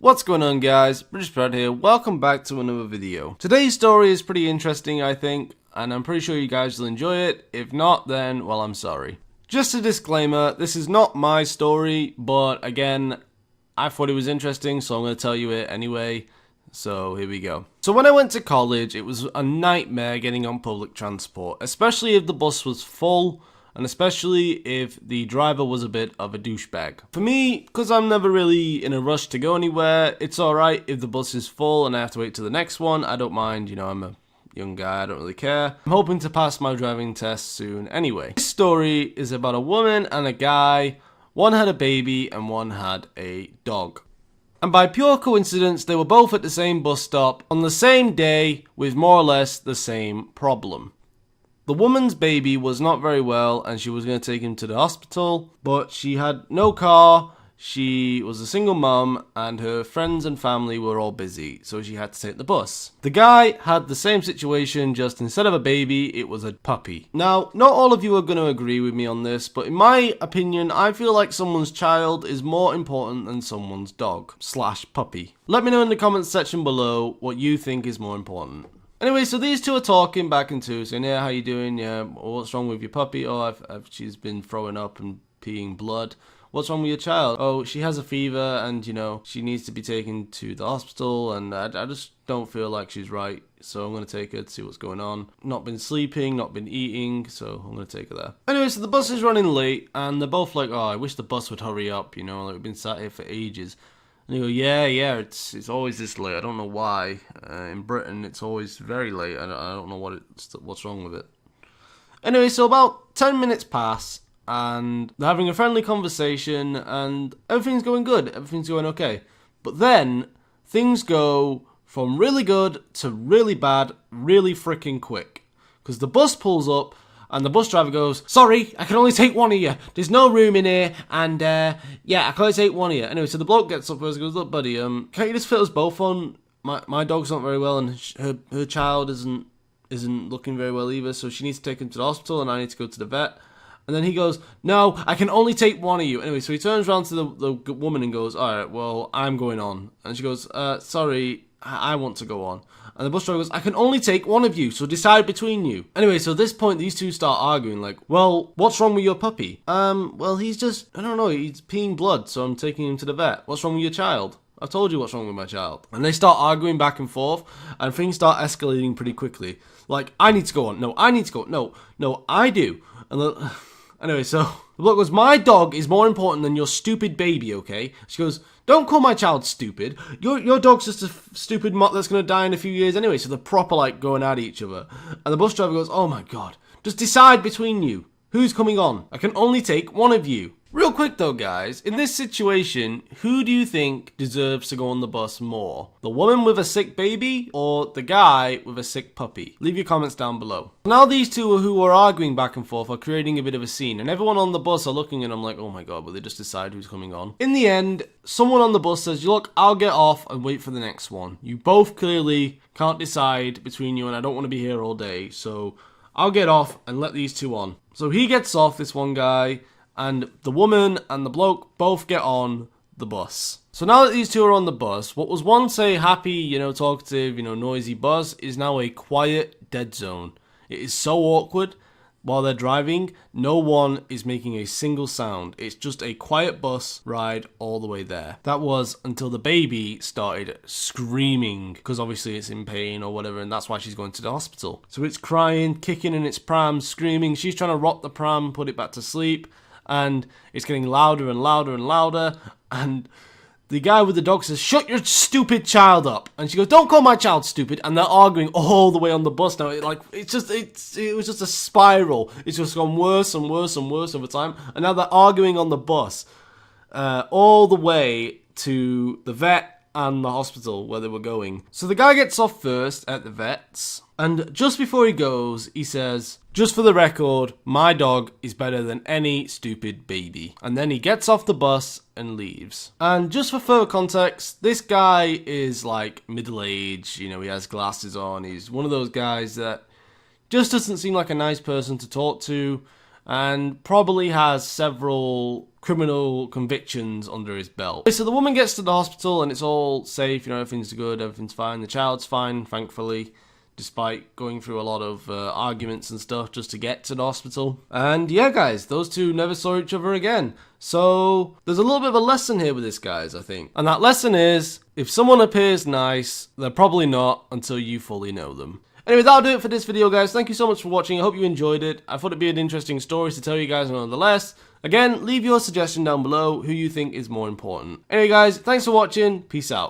What's going on, guys? British Brad here. Welcome back to another video. Today's story is pretty interesting, I think, and I'm pretty sure you guys will enjoy it. If not, then, well, I'm sorry. Just a disclaimer, this is not my story, but again, I thought it was interesting, so I'm going to tell you it anyway. So here we go. So when I went to college, it was a nightmare getting on public transport, especially if the bus was full, and especially if the driver was a bit of a douchebag. For me, because I'm never really in a rush to go anywhere, it's alright if the bus is full and I have to wait till the next one. I don't mind, you know, I'm a young guy, I don't really care. I'm hoping to pass my driving test soon anyway. This story is about a woman and a guy. One had a baby and one had a dog. And by pure coincidence, they were both at the same bus stop on the same day with more or less the same problem. The woman's baby was not very well and she was going to take him to the hospital, but she had no car, she was a single mum, and her friends and family were all busy, so she had to take the bus. The guy had the same situation, just instead of a baby, it was a puppy. Now, not all of you are going to agree with me on this, but in my opinion, I feel like someone's child is more important than someone's dog / puppy. Let me know in the comments section below what you think is more important. Anyway, so these two are talking back and two, saying, yeah, how you doing? Yeah, what's wrong with your puppy? Oh, she's been throwing up and peeing blood. What's wrong with your child? Oh, she has a fever and, you know, she needs to be taken to the hospital and I just don't feel like she's right. So I'm going to take her to see what's going on. Not been sleeping, not been eating, so I'm going to take her there. Anyway, so the bus is running late and they're both like, oh, I wish the bus would hurry up, you know, like we've been sat here for ages. And you go, yeah, it's always this late. I don't know why. In Britain, it's always very late. I don't know what's wrong with it. Anyway, so about 10 minutes pass, and they're having a friendly conversation, and everything's going good. Everything's going okay. But then, things go from really good to really bad, really freaking quick. Because the bus pulls up, and the bus driver goes, sorry, I can only take one of you. There's no room in here, and yeah, I can only take one of you. Anyway, so the bloke gets up first and goes, look, buddy, can't you just fit us both on? My dog's not very well, and her child isn't looking very well either, so she needs to take him to the hospital, and I need to go to the vet. And then he goes, no, I can only take one of you. Anyway, so he turns around to the woman and goes, all right, well, I'm going on. And she goes, sorry, I want to go on. And the bus driver goes, I can only take one of you, so decide between you. Anyway, so at this point, these two start arguing, like, well, what's wrong with your puppy? Well, he's just, I don't know, he's peeing blood, so I'm taking him to the vet. What's wrong with your child? I've told you what's wrong with my child. And they start arguing back and forth, and things start escalating pretty quickly. Like, I need to go on. No, I need to go on. No, I do. And anyway, so the bloke goes, my dog is more important than your stupid baby, okay? She goes, don't call my child stupid. Your dog's just a stupid mutt that's going to die in a few years anyway. So they're proper, like, going at each other. And the bus driver goes, oh my god, just decide between you. Who's coming on? I can only take one of you. Real quick though, guys, in this situation, who do you think deserves to go on the bus more? The woman with a sick baby or the guy with a sick puppy? Leave your comments down below. Now these two who are arguing back and forth are creating a bit of a scene, and everyone on the bus are looking at them like, oh my god, will they just decide who's coming on? In the end, someone on the bus says, look, I'll get off and wait for the next one. You both clearly can't decide between you and I don't want to be here all day, so I'll get off and let these two on. So he gets off, this one guy, and the woman and the bloke both get on the bus. So now that these two are on the bus, what was once a happy, you know, talkative, you know, noisy bus is now a quiet, dead zone. It is so awkward. While they're driving, no one is making a single sound. It's just a quiet bus ride all the way there. That was until the baby started screaming, because obviously it's in pain or whatever, and that's why she's going to the hospital. So it's crying, kicking in its pram, screaming. She's trying to rock the pram, put it back to sleep, and it's getting louder and louder and louder, and the guy with the dog says, shut your stupid child up. And she goes, don't call my child stupid. And they're arguing all the way on the bus now. It was just a spiral. It's just gone worse and worse and worse over time. And now they're arguing on the bus all the way to the vet and the hospital where they were going. So the guy gets off first at the vet's, and just before he goes, he says, just for the record, my dog is better than any stupid baby. And then he gets off the bus and leaves. And just for further context, this guy is like middle-aged, you know, he has glasses on, he's one of those guys that just doesn't seem like a nice person to talk to. and probably has several criminal convictions under his belt. So the woman gets to the hospital and it's all safe, you know, everything's good, everything's fine. The child's fine, thankfully, despite going through a lot of arguments and stuff just to get to the hospital. And yeah, guys, those two never saw each other again. So there's a little bit of a lesson here with this, guys, I think. And that lesson is, if someone appears nice, they're probably not until you fully know them. Anyway, that'll do it for this video, guys. Thank you so much for watching. I hope you enjoyed it. I thought it'd be an interesting story to tell you guys nonetheless. Again, leave your suggestion down below who you think is more important. Anyway, guys, thanks for watching. Peace out.